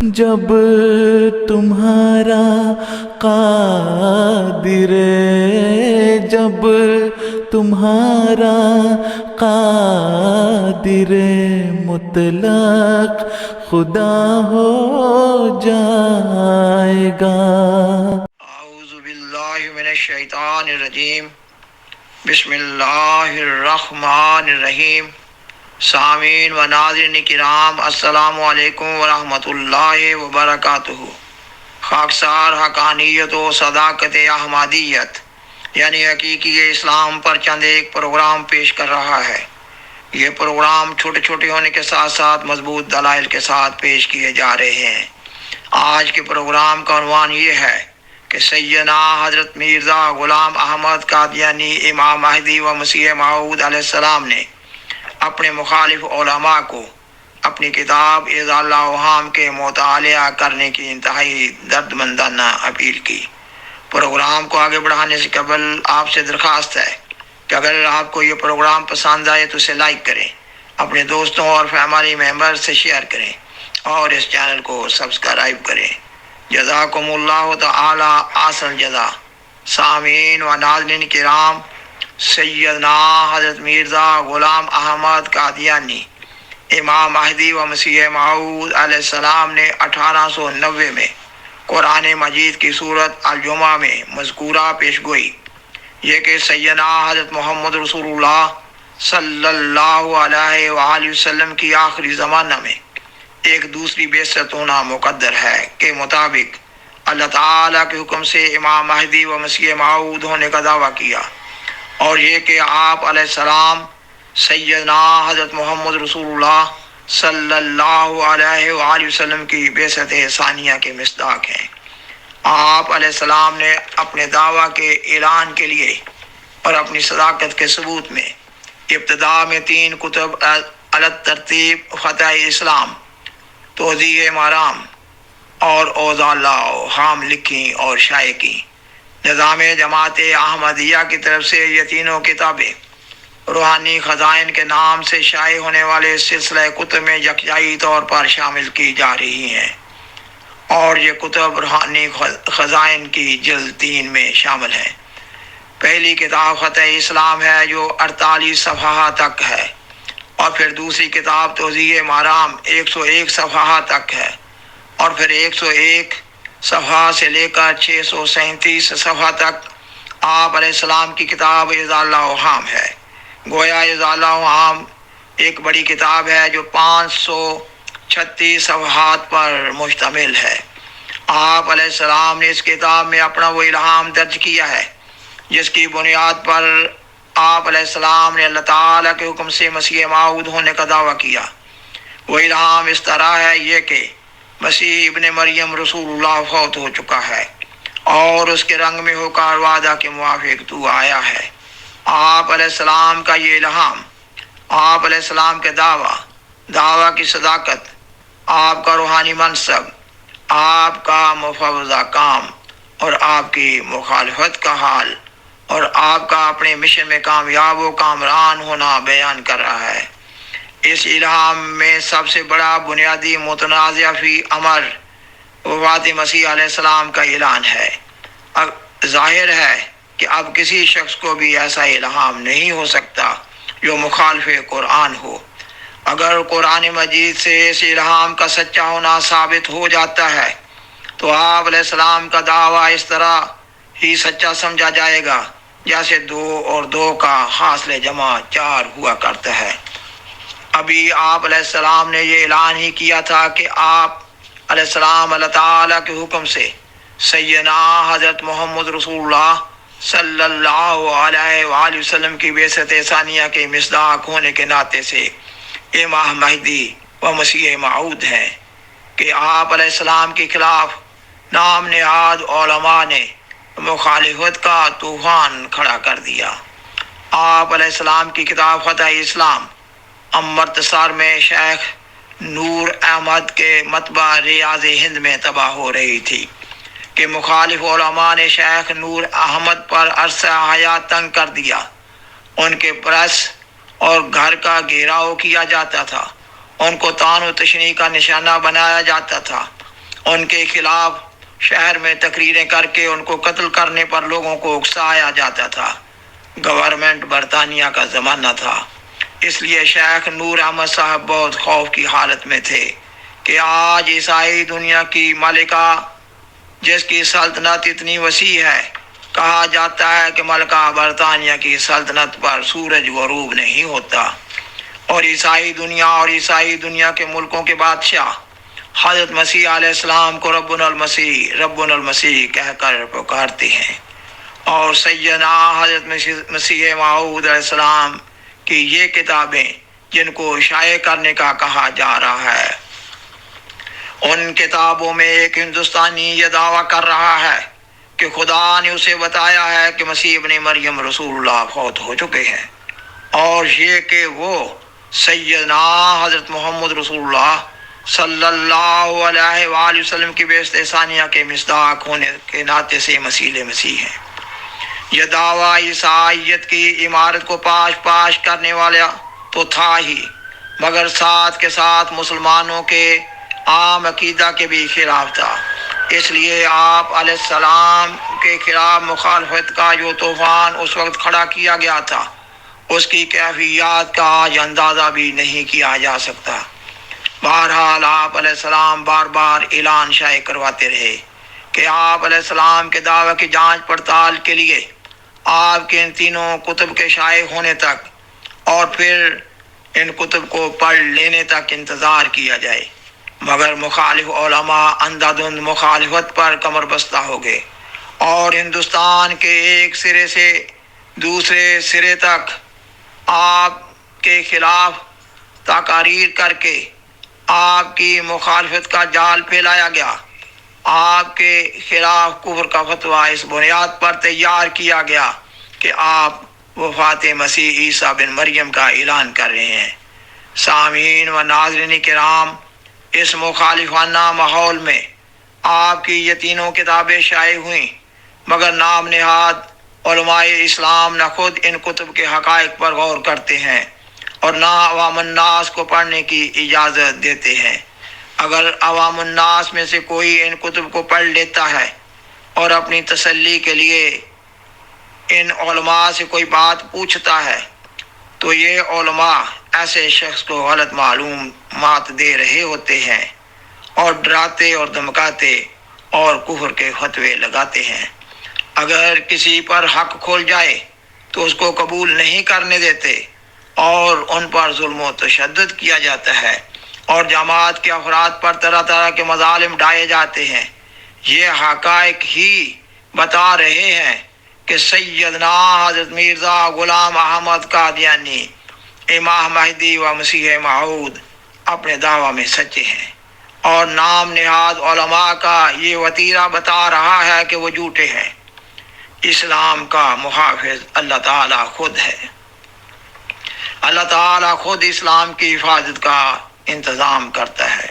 جب تمہارا قادر، جب تمہارا قادر مطلق خدا ہو جائے گا۔ اعوذ باللہ من الشیطان الرجیم، بسم اللہ الرحمن الرحیم۔ سامعین و ناظرین کرام، السلام علیکم ورحمۃ اللہ وبرکاتہ۔ خاکسار حقانیت و صداقت احمدیت یعنی حقیقی اسلام پر چند ایک پروگرام پیش کر رہا ہے۔ یہ پروگرام چھوٹے چھوٹے ہونے کے ساتھ ساتھ مضبوط دلائل کے ساتھ پیش کیے جا رہے ہیں۔ آج کے پروگرام کا عنوان یہ ہے کہ سیدنا حضرت مرزا غلام احمد قادیانی امام مہدی و مسیح موعود علیہ السلام نے اپنے مخالف علماء کو اپنی کتاب اضال الاوہام کے مطالعہ کرنے کی انتہائی دردمندانہ اپیل کی۔ پروگرام کو آگے بڑھانے سے قبل آپ سے درخواست ہے کہ اگر آپ کو یہ پروگرام پسند آئے تو اسے لائک کریں، اپنے دوستوں اور فیملی ممبر سے شیئر کریں اور اس چینل کو سبسکرائب کریں۔ جزاکم اللہ تعالی احسن الجزا۔ سامعین و ناظرین کرام، سیدنا حضرت مرزا غلام احمد قادیانی امام مہدی و مسیح موعود علیہ السلام نے 1890 میں قرآن مجید کی سورۃ الجمعہ میں مذکورہ پیش گوئی، یہ کہ سیدنا حضرت محمد رسول اللہ صلی اللہ علیہ وآلہ وسلم کی آخری زمانہ میں ایک دوسری بعثت ہونا مقدر ہے کے مطابق اللہ تعالیٰ کے حکم سے امام مہدی و مسیح موعود ہونے کا دعویٰ کیا، اور یہ کہ آپ علیہ السلام سیدنا حضرت محمد رسول اللہ صلی اللہ علیہ وآلہ وسلم کی بعثت ثانیہ کے مصداق ہیں۔ آپ علیہ السلام نے اپنے دعویٰ کے اعلان کے لیے اور اپنی صداقت کے ثبوت میں ابتدا میں 3 کتب علی ترتیب فتح اسلام، توضیح مرام اور اضال الاوہام لکھی اور شائع کی۔ نظام جماعت احمدیہ کی طرف سے یہ تینوں کتابیں روحانی خزائن کے نام سے شائع ہونے والے سلسلہ کتب میں یکجائی طور پر شامل کی جا رہی ہیں، اور یہ کتب روحانی خزائن کی جلد 3 میں شامل ہیں۔ پہلی کتاب فتح اسلام ہے جو 48 صفحات تک ہے، اور پھر دوسری کتاب توضیح مرام 101 صفحات تک ہے، اور پھر 101 صفحہ سے لے کر 637 صفحہ تک آپ علیہ السلام کی کتاب اضال الاوہام ہے۔ گویا اضال الاوہام ایک بڑی کتاب ہے جو 536 صفحات پر مشتمل ہے۔ آپ علیہ السلام نے اس کتاب میں اپنا وہ الہام درج کیا ہے جس کی بنیاد پر آپ علیہ السلام نے اللہ تعالیٰ کے حکم سے مسیح موعود ہونے کا دعویٰ کیا۔ وہ الہام اس طرح ہے یہ کہ مسیح ابن مریم رسول اللہ فوت ہو چکا ہے اور اس کے رنگ میں ہو کر وعدہ کے موافق تو آیا ہے۔ آپ علیہ السلام کا یہ الہام، آپ علیہ السلام کے دعویٰ کی صداقت، آپ کا روحانی منصب، آپ کا مفوضہ کام اور آپ کی مخالفت کا حال اور آپ کا اپنے مشن میں کامیاب و کامران ہونا بیان کر رہا ہے۔ اس الہام میں سب سے بڑا بنیادی متنازع فی امر وفات مسیح علیہ السلام کا اعلان ہے۔ ظاہر ہے کہ اب کسی شخص کو بھی ایسا الہام نہیں ہو سکتا جو مخالف قرآن ہو۔ اگر قرآن مجید سے اس الہام کا سچا ہونا ثابت ہو جاتا ہے تو آپ علیہ السلام کا دعویٰ اس طرح ہی سچا سمجھا جائے گا جیسے 2 اور 2 کا حاصل جمع 4 ہوا کرتا ہے۔ ابھی آپ علیہ السلام نے یہ اعلان ہی کیا تھا کہ آپ علیہ السلام اللہ تعالیٰ کے حکم سے سیدنا حضرت محمد رسول اللہ صلی اللہ علیہ وآلہ وسلم کی بعثت ثانیہ کے مصداق ہونے کے ناطے سے امام مہدی و مسیح موعود ہیں کہ آپ علیہ السلام کے خلاف نام نہاد علماء نے مخالفت کا طوفان کھڑا کر دیا۔ آپ علیہ السلام کی کتاب فتح اسلام امرتسر میں شیخ نور احمد کے مطبع ریاض ہند میں تباہ ہو رہی تھی کہ مخالف علماء نے شیخ نور احمد پر عرصہ حیات تنگ کر دیا۔ ان کے پریس اور گھر کا گھیراؤ کیا جاتا تھا، ان کو طعن و تشنیع کا نشانہ بنایا جاتا تھا، ان کے خلاف شہر میں تقریریں کر کے ان کو قتل کرنے پر لوگوں کو اکسایا جاتا تھا۔ گورنمنٹ برطانیہ کا زمانہ تھا، اس لیے شیخ نور احمد صاحب بہت خوف کی حالت میں تھے کہ آج عیسائی دنیا کی ملکہ جس کی سلطنت اتنی وسیع ہے، کہا جاتا ہے کہ ملکہ برطانیہ کی سلطنت پر سورج غروب نہیں ہوتا، اور عیسائی دنیا کے ملکوں کے بادشاہ حضرت مسیح علیہ السلام کو ربنا المسیح کہہ کر پکارتے ہیں، اور سیدنا حضرت مسیح موعود علیہ السلام کی یہ کتابیں جن کو شائع کرنے کا کہا جا رہا ہے، ان کتابوں میں ایک ہندوستانی یہ دعویٰ کر رہا ہے کہ خدا نے اسے بتایا ہے کہ مسیح ابن مریم رسول اللہ فوت ہو چکے ہیں، اور یہ کہ وہ سیدنا حضرت محمد رسول اللہ صلی اللہ علیہ وآلہ وسلم کی بعثت ثانیہ کے مصداق ہونے کے ناطے سے مسیح ہیں۔ یہ دعویٰ عیسائیت کی عمارت کو پاش کرنے والا تو تھا ہی، مگر ساتھ کے ساتھ مسلمانوں کے عام عقیدہ کے بھی خلاف تھا۔ اس لیے آپ علیہ السلام کے خلاف مخالفت کا جو طوفان اس وقت کھڑا کیا گیا تھا، اس کی کیفیات کا آج اندازہ بھی نہیں کیا جا سکتا۔ بہرحال آپ علیہ السلام بار بار اعلان شائع کرواتے رہے کہ آپ علیہ السلام کے دعوے کی جانچ پڑتال کے لیے آپ کے ان تینوں کتب کے شائع ہونے تک اور پھر ان کتب کو پڑھ لینے تک انتظار کیا جائے، مگر مخالف علماء اندھادھند مخالفت پر کمر بستہ ہو گئے، اور ہندوستان کے ایک سرے سے دوسرے سرے تک آپ کے خلاف تقاریر کر کے آپ کی مخالفت کا جال پھیلایا گیا۔ آپ کے خلاف کفر کا فتویٰ اس بنیاد پر تیار کیا گیا کہ آپ وفات مسیح عیسیٰ بن مریم کا اعلان کر رہے ہیں۔ سامعین و ناظرین کرام، اس مخالفانہ ماحول میں آپ کی یہ تینوں کتابیں شائع ہوئیں، مگر نام نہاد علماء اسلام نہ خود ان کتب کے حقائق پر غور کرتے ہیں اور نہ عوام الناس کو پڑھنے کی اجازت دیتے ہیں۔ اگر عوام الناس میں سے کوئی ان کتب کو پڑھ لیتا ہے اور اپنی تسلی کے لیے ان علماء سے کوئی بات پوچھتا ہے، تو یہ علماء ایسے شخص کو غلط معلومات دے رہے ہوتے ہیں اور ڈراتے اور دھمکاتے اور کفر کے فتوے لگاتے ہیں۔ اگر کسی پر حق کھول جائے تو اس کو قبول نہیں کرنے دیتے اور ان پر ظلم و تشدد کیا جاتا ہے، اور جماعت کے افراد پر طرح طرح کے مظالم ڈھائے جاتے ہیں۔ یہ حقائق ہی بتا رہے ہیں کہ سیدنا حضرت مرزا غلام احمد قادیانی، امام مہدی و مسیح موعود اپنے دعویٰ میں سچے ہیں، اور نام نہاد علماء کا یہ وتیرہ بتا رہا ہے کہ وہ جھوٹے ہیں۔ اسلام کا محافظ اللہ تعالیٰ خود ہے۔ اللہ تعالیٰ خود اسلام کی حفاظت کا انتظام کرتا ہے۔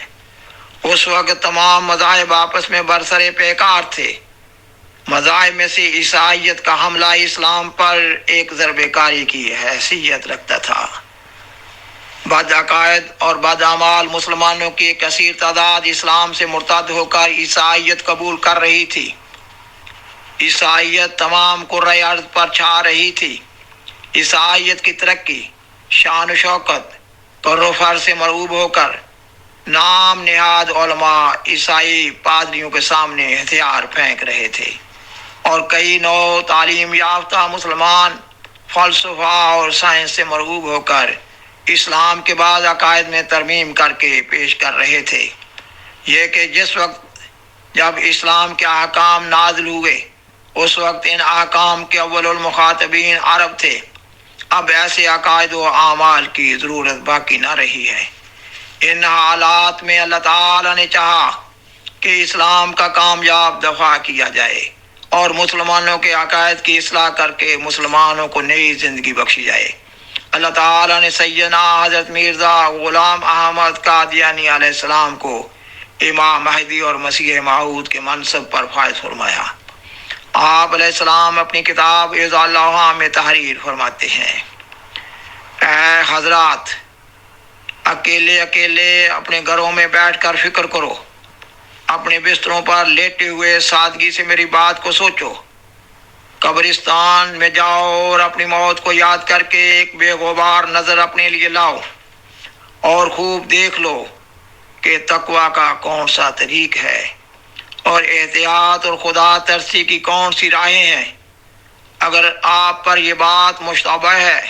اس وقت تمام مذاہب آپس میں برسر پیکار تھے۔ مذاہب میں سے عیسائیت کا حملہ اسلام پر ایک ضرب کاری کی حیثیت رکھتا تھا۔ بد عقائد اور بد اعمال مسلمانوں کی ایک کثیر تعداد اسلام سے مرتد ہو کر عیسائیت قبول کر رہی تھی۔ عیسائیت تمام کرۂ ارض پر چھا رہی تھی۔ عیسائیت کی ترقی، شان و شوکت، پر و فر سے مرعوب ہو کر نام نہاد علماء عیسائی پادریوں کے سامنے ہتھیار پھینک رہے تھے، اور کئی نو تعلیم یافتہ مسلمان فلسفہ اور سائنس سے مرعوب ہو کر اسلام کے بعد عقائد میں ترمیم کر کے پیش کر رہے تھے۔ یہ کہ جس وقت جب اسلام کے احکام نازل ہوئے، اس وقت ان احکام کے اول المخاطبین عرب تھے۔ اب ایسے عقائد و اعمال کی ضرورت باقی نہ رہی ہے۔ ان حالات میں اللہ تعالیٰ نے چاہا کہ اسلام کا کامیاب دفاع کیا جائے اور مسلمانوں کے عقائد کی اصلاح کر کے مسلمانوں کو نئی زندگی بخشی جائے۔ اللہ تعالیٰ نے سیدنا حضرت مرزا غلام احمد قادیانی علیہ السلام کو امام مہدی اور مسیح موعود کے منصب پر فائز فرمایا۔ آپ علیہ السلام اپنی کتاب اعزاء اللہ میں تحریر فرماتے ہیں، اے حضرات، اکیلے اپنے گھروں میں بیٹھ کر فکر کرو اپنے بستروں پر لیٹے ہوئے سادگی سے میری بات کو سوچو۔ قبرستان میں جاؤ اور اپنی موت کو یاد کر کے ایک بے غبار نظر اپنے لیے لاؤ اور خوب دیکھ لو کہ تقوی کا کون سا طریق ہے اور احتیاط اور خدا ترسی کی کون سی راہیں ہیں۔ اگر آپ پر یہ بات مشتبہ ہے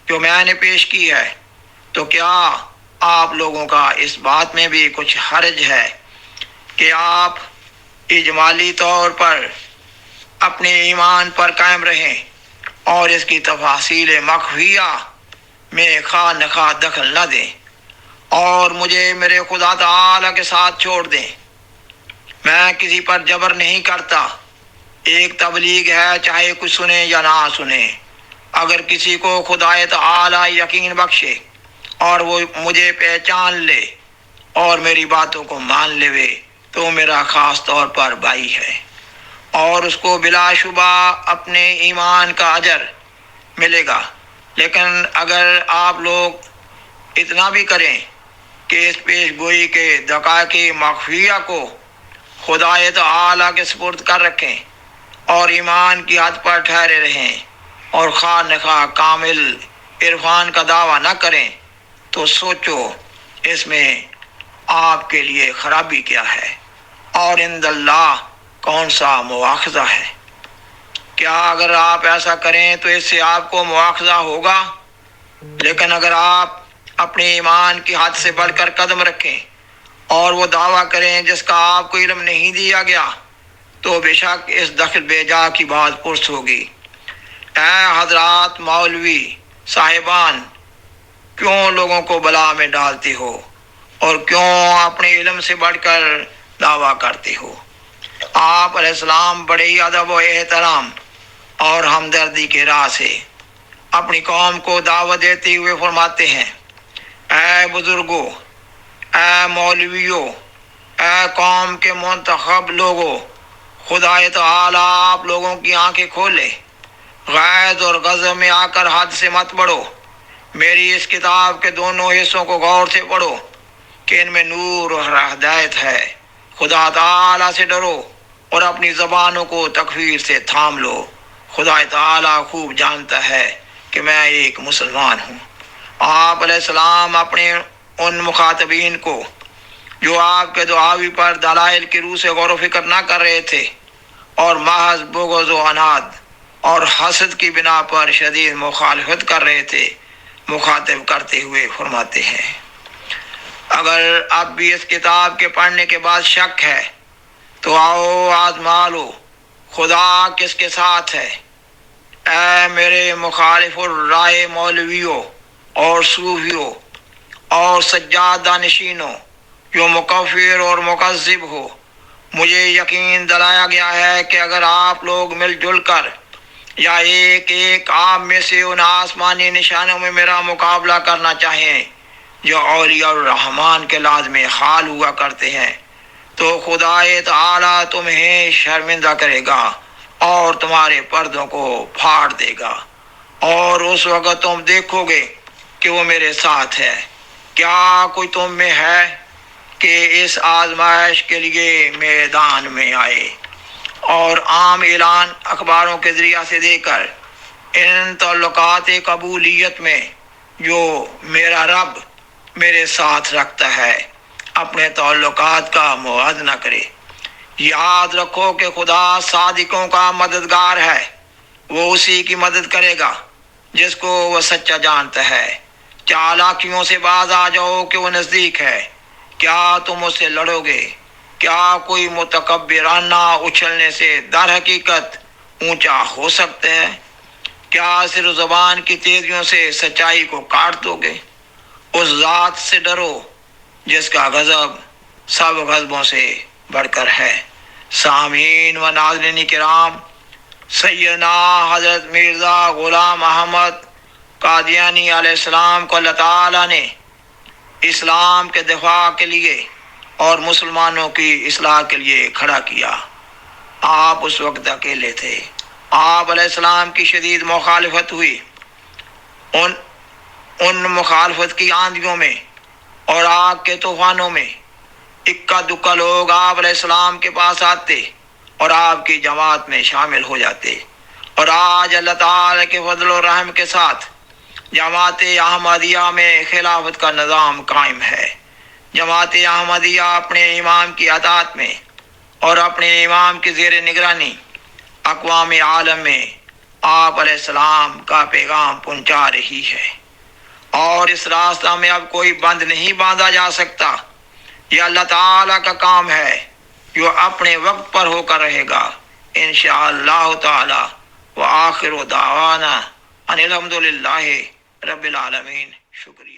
جو میں نے پیش کی ہے تو کیا آپ لوگوں کا اس بات میں بھی کچھ حرج ہے کہ آپ اجمالی طور پر اپنے ایمان پر قائم رہیں اور اس کی تفاصیل مخفیہ میں خواہ نخواہ دخل نہ دیں اور مجھے میرے خدا تعالی کے ساتھ چھوڑ دیں؟ میں کسی پر جبر نہیں کرتا۔ ایک تبلیغ ہے، چاہے کچھ سنے یا نہ سنے۔ اگر کسی کو خدا تعالی یقین بخشے اور وہ مجھے پہچان لے اور میری باتوں کو مان لے تو میرا خاص طور پر بھائی ہے اور اس کو بلا شبہ اپنے ایمان کا اجر ملے گا۔ لیکن اگر آپ لوگ اتنا بھی کریں کہ اس پیش گوئی کے دقائق مخفیہ کو خدا تعالی کے سپرد کر رکھیں اور ایمان کی حد پر ٹھہرے رہیں اور خواہ نخواہ کامل عرفان کا دعویٰ نہ کریں تو سوچو اس میں آپ کے لیے خرابی کیا ہے اور عند اللہ کون سا مواخذہ ہے۔ کیا اگر آپ ایسا کریں تو اس سے آپ کو مواخذہ ہوگا؟ لیکن اگر آپ اپنے ایمان کی حد سے بڑھ کر قدم رکھیں اور وہ دعویٰ کریں جس کا آپ کو علم نہیں دیا گیا تو بے شک اس دخل بے جا کی بات پرس ہوگی۔ اے حضرات مولوی صاحبان، کیوں لوگوں کو بلا میں ڈالتے ہو اور کیوں اپنے علم سے بڑھ کر دعویٰ کرتے ہو؟ آپ علیہ السلام بڑے ہی ادب و احترام اور ہمدردی کے راہ سے اپنی قوم کو دعوت دیتے ہوئے فرماتے ہیں، اے بزرگوں، اے مولویوں، اے قوم کے منتخب لوگوں، خدا تعالی آپ لوگوں کی آنکھیں کھولے، غیظ اور غضب میں آ کر حد سے مت بڑھو۔ میری اس کتاب کے دونوں حصوں کو غور سے پڑھو کہ ان میں نور اور ہدایت ہے۔ خدا تعالی سے ڈرو اور اپنی زبانوں کو تکفیر سے تھام لو۔ خدا تعالی خوب جانتا ہے کہ میں ایک مسلمان ہوں۔ آپ علیہ السلام اپنے ان مخاطبین کو جو آپ کے دعاوی پر دلائل کی روح سے غور و فکر نہ کر رہے تھے اور محض بغض و عناد اور حسد کی بنا پر شدید مخالفت کر رہے تھے، مخاطب کرتے ہوئے فرماتے ہیں، اگر اب بھی اس کتاب کے پڑھنے کے بعد شک ہے تو آؤ آزما لو خدا کس کے ساتھ ہے۔ اے میرے مخالف الرائے مولویوں اور صوفیوں اور سجادہ نشینوں جو مکفر اور مکذب ہو، مجھے یقین دلایا گیا ہے کہ اگر آپ لوگ مل جل کر یا ایک ایک آپ میں سے ان آسمانی نشانوں میں میرا مقابلہ کرنا چاہیں جو اولیاء الرحمن کے لازم حال ہوا کرتے ہیں تو خدا تعالی تمہیں شرمندہ کرے گا اور تمہارے پردوں کو پھاڑ دے گا، اور اس وقت تم دیکھو گے کہ وہ میرے ساتھ ہے۔ کیا کوئی تم میں ہے کہ اس آزمائش کے لیے میدان میں آئے اور عام اعلان اخباروں کے ذریعہ سے دے کر ان تعلقات قبولیت میں جو میرا رب میرے ساتھ رکھتا ہے اپنے تعلقات کا موازنہ کرے؟ یاد رکھو کہ خدا صادقوں کا مددگار ہے، وہ اسی کی مدد کرے گا جس کو وہ سچا جانتا ہے۔ چالاکیوں سے باز آ جاؤ کہ وہ نزدیک ہے۔ کیا تم اس سے لڑو گے؟ کیا کوئی متکبرانہ اچھلنے سے در حقیقت اونچا ہو سکتا ہے؟ کیا صرف زبان کی تیزیوں سے سچائی کو کاٹ دو گے؟ اس ذات سے ڈرو جس کا غضب سب غضبوں سے بڑھ کر ہے۔ سامعین و ناظرین کرام، سیدنا حضرت مرزا غلام احمد قادیانی علیہ السلام کو اللہ تعالیٰ نے اسلام کے دفاع کے لیے اور مسلمانوں کی اصلاح کے لیے کھڑا کیا۔ آپ اس وقت اکیلے تھے۔ آپ علیہ السلام کی شدید مخالفت ہوئی۔ ان مخالفت کی آندھیوں میں اور آگ کے طوفانوں میں اکا دکا لوگ آپ علیہ السلام کے پاس آتے اور آپ کی جماعت میں شامل ہو جاتے، اور آج اللہ تعالیٰ کے فضل و رحم کے ساتھ جماعت احمدیہ میں خلافت کا نظام قائم ہے۔ جماعت احمدیہ اپنے امام کی اطاعت میں اور اپنے امام کی زیر نگرانی اقوام عالم میں آپ علیہ السلام کا پیغام پہنچا رہی ہے، اور اس راستہ میں اب کوئی بند نہیں باندھا جا سکتا۔ یہ اللہ تعالیٰ کا کام ہے جو اپنے وقت پر ہو کر رہے گا انشاءاللہ تعالی۔ وآخر دعوانا ان الحمدللہ رب العالمین۔ شکریہ۔